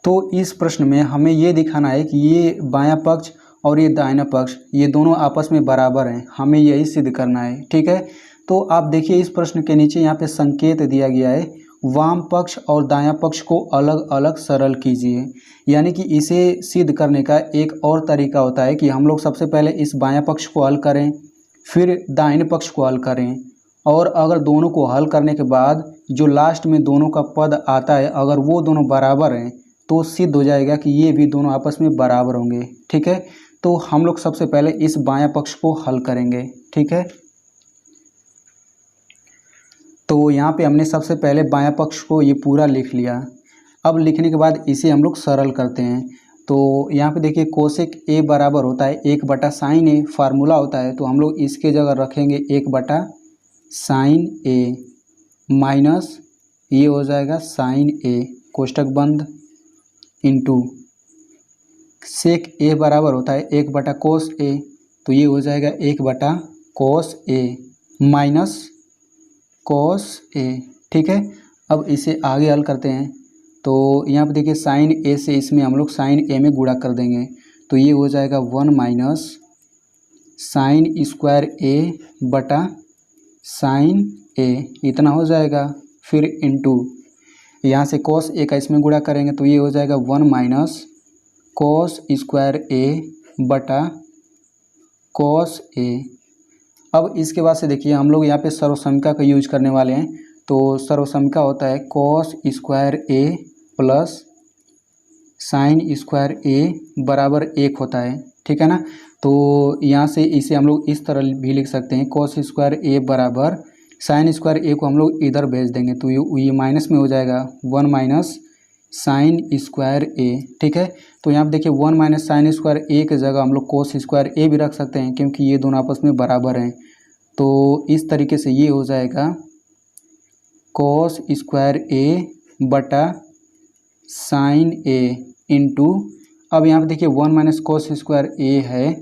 तो इस प्रश्न में हमें ये दिखाना है कि ये बायां पक्ष और ये दाहिना पक्ष ये दोनों आपस में बराबर हैं, हमें यही सिद्ध करना है। ठीक है, तो आप देखिए इस प्रश्न के नीचे यहाँ पे संकेत दिया गया है, वाम पक्ष और दायां पक्ष को अलग अलग सरल कीजिए। यानी कि इसे सिद्ध करने का एक और तरीका होता है कि हम लोग सबसे पहले इस बायां पक्ष को हल करें, फिर दाहिने पक्ष को हल करें, और अगर दोनों को हल करने के बाद जो लास्ट में दोनों का पद आता है अगर वो दोनों बराबर हैं तो सिद्ध हो जाएगा कि ये भी दोनों आपस में बराबर होंगे। ठीक है, तो हम लोग सबसे पहले इस बायां पक्ष को हल करेंगे। ठीक है, तो यहाँ पे हमने सबसे पहले बायां पक्ष को ये पूरा लिख लिया। अब लिखने के बाद इसे हम लोग सरल करते हैं। तो यहाँ पे देखिए कोसेक ए बराबर होता है 1/sin ए, फार्मूला होता है, तो हम लोग इसके जगह रखेंगे 1/sin ए माइनस ये हो जाएगा sin ए कोष्टक बंद इंटू सेक ए बराबर होता है 1/cos ए, तो ये हो जाएगा 1/cos ए माइनस cos ए। ठीक है, अब इसे आगे हल करते हैं। तो यहाँ पे देखिए sin ए से इसमें हम लोग sin ए में गुणा कर देंगे, तो ये हो जाएगा 1 माइनस sin स्क्वायर ए बटा sin ए, इतना हो जाएगा। फिर इंटू यहाँ से cos ए का इसमें गुणा करेंगे तो ये हो जाएगा 1 माइनस cos स्क्वायर ए बटा cos ए। अब इसके बाद से देखिए हम लोग यहाँ पे सर्वसमीका का यूज करने वाले हैं। तो सर्वसमीका होता है cos स्क्वायर ए प्लस sin स्क्वायर ए बराबर 1 होता है। ठीक है ना, तो यहाँ से इसे हम लोग इस तरह भी लिख सकते हैं, cos स्क्वायर ए बराबर sin स्क्वायर ए को हम लोग इधर भेज देंगे तो ये माइनस में हो जाएगा 1 माइनस sin स्क्वायर ए। ठीक है, तो यहाँ पे देखिए 1 माइनस sin स्क्वायर ए की जगह हम लोग cos स्क्वायर ए भी रख सकते हैं क्योंकि ये दोनों आपस में बराबर हैं। तो इस तरीके से ये हो जाएगा cos स्क्वायर ए बटा sin ए इंटू, अब यहाँ पे देखिए 1 माइनस cos स्क्वायर ए है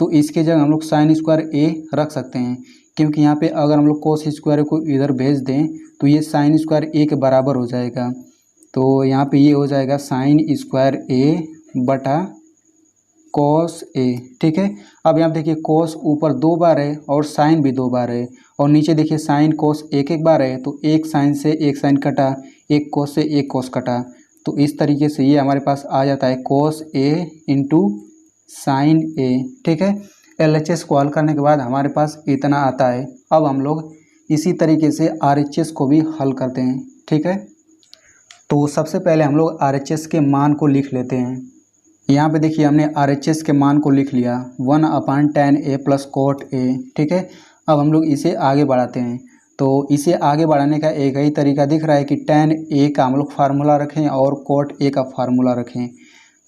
तो इसके जगह हम लोग sin स्क्वायर ए रख सकते हैं क्योंकि यहाँ पे अगर हम लोग cos स्क्वायर को इधर भेज दें तो ये sin स्क्वायर ए के बराबर हो जाएगा। तो यहाँ पे ये हो जाएगा sin स्क्वायर ए बटा cos ए। ठीक है, अब यहाँ पे देखिए cos ऊपर 2 बार है और sin भी 2 बार है, और नीचे देखिए sin cos एक बार है, तो एक sin से एक sin कटा, एक cos से एक cos कटा, तो इस तरीके से ये हमारे पास आ जाता है cos ए इंटू sin ए। ठीक है, LHS को हल करने के बाद हमारे पास इतना आता है। अब हम लोग इसी तरीके से RHS को भी हल करते हैं। ठीक है, तो सबसे पहले हम लोग RHS के मान को लिख लेते हैं। यहाँ पे देखिए हमने RHS के मान को लिख लिया 1/tan ए प्लस cot ए। ठीक है, अब हम लोग इसे आगे बढ़ाते हैं। तो इसे आगे बढ़ाने का एक ही तरीका दिख रहा है कि tan ए का हम लोग फार्मूला रखें और cot ए का फार्मूला रखें।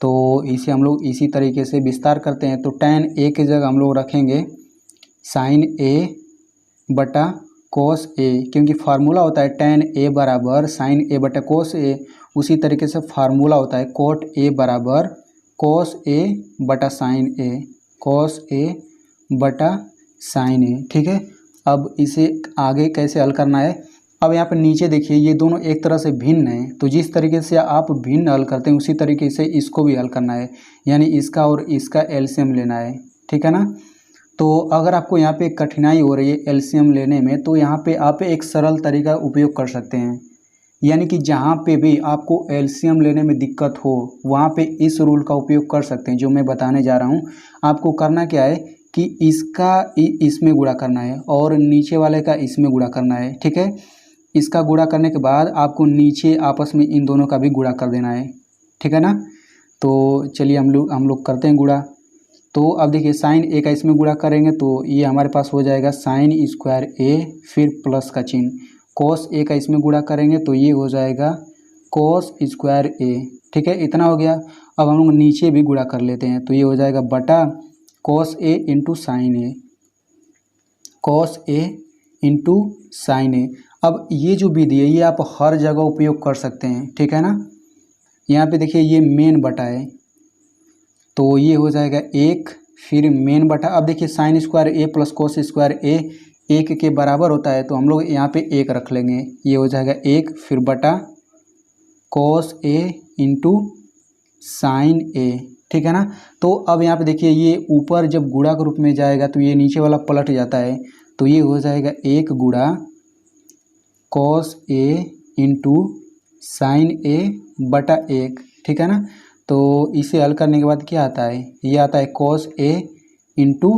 तो इसे हम लोग इसी तरीके से विस्तार करते हैं। तो tan ए की जगह हम लोग रखेंगे sin ए बटा cos ए, क्योंकि फार्मूला होता है tan ए बराबर sin ए बटा cos ए, उसी तरीके से फार्मूला होता है cot ए बराबर cos ए बटा sin ए, cos ए बटा sin ए। ठीक है, अब इसे आगे कैसे हल करना है। अब यहाँ पर नीचे देखिए ये दोनों एक तरह से भिन्न हैं, तो जिस तरीके से आप भिन्न हल करते हैं उसी तरीके से इसको भी हल करना है, यानी इसका और इसका एलसीएम लेना है। ठीक है ना, तो अगर आपको यहाँ पे कठिनाई हो रही है एलसीएम लेने में तो यहाँ पे आप एक सरल तरीका उपयोग कर सकते हैं, यानी कि जहाँ पे भी आपको एलसीएम लेने में दिक्कत हो वहाँ पे इस रूल का उपयोग कर सकते हैं जो मैं बताने जा रहा हूँ। आपको करना क्या है कि इसका इसमें गुणा करना है और नीचे वाले का इसमें गुणा करना है। ठीक है, इसका गुणा करने के बाद आपको नीचे आपस में इन दोनों का भी गुणा कर देना है। ठीक है ना, तो चलिए हम लोग करते हैं गुणा। तो अब देखिए sin ए का इसमें गुणा करेंगे तो ये हमारे पास हो जाएगा sin स्क्वायर ए फिर प्लस का चिन्ह, cos ए का इसमें गुणा करेंगे तो ये हो जाएगा cos स्क्वायर ए। ठीक है, इतना हो गया। अब हम लोग नीचे भी गुणा कर लेते हैं तो ये हो जाएगा बटा cos ए इंटू साइन ए, cos ए इंटू साइन ए। अब ये जो विधि है ये आप हर जगह उपयोग कर सकते हैं। ठीक है ना, यहाँ पे देखिए ये मेन बटा है तो ये हो जाएगा 1 फिर मेन बटा। अब देखिए साइन स्क्वायर ए प्लस कोस स्क्वायर ए 1 के बराबर होता है तो हम लोग यहाँ पे 1 रख लेंगे, ये हो जाएगा 1 फिर बटा कोस ए इंटू साइन ए, ठीक है ना। तो अब यहाँ पे देखिए ये ऊपर जब गुणा के रूप में जाएगा तो ये नीचे वाला पलट जाता है, तो ये हो जाएगा 1 गुणा कॉस ए इंटू साइन ए बटा 1, ठीक है ना। तो इसे हल करने के बाद क्या आता है, ये आता है कॉस ए इंटू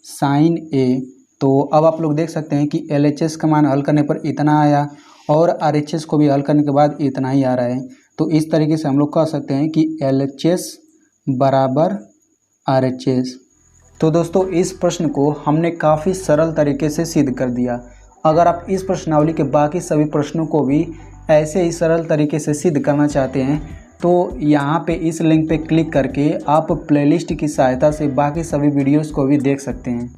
साइन ए। तो अब आप लोग देख सकते हैं कि LHS का मान हल करने पर इतना आया और RHS को भी हल करने के बाद इतना ही आ रहा है। तो इस तरीके से हम लोग कह सकते हैं कि LHS बराबर RHS। तो दोस्तों इस प्रश्न को हमने काफ़ी सरल तरीके से सिद्ध कर दिया। अगर आप इस प्रश्नावली के बाकी सभी प्रश्नों को भी ऐसे ही सरल तरीके से सिद्ध करना चाहते हैं तो यहाँ पे इस लिंक पे क्लिक करके आप प्लेलिस्ट की सहायता से बाकी सभी वीडियोस को भी देख सकते हैं।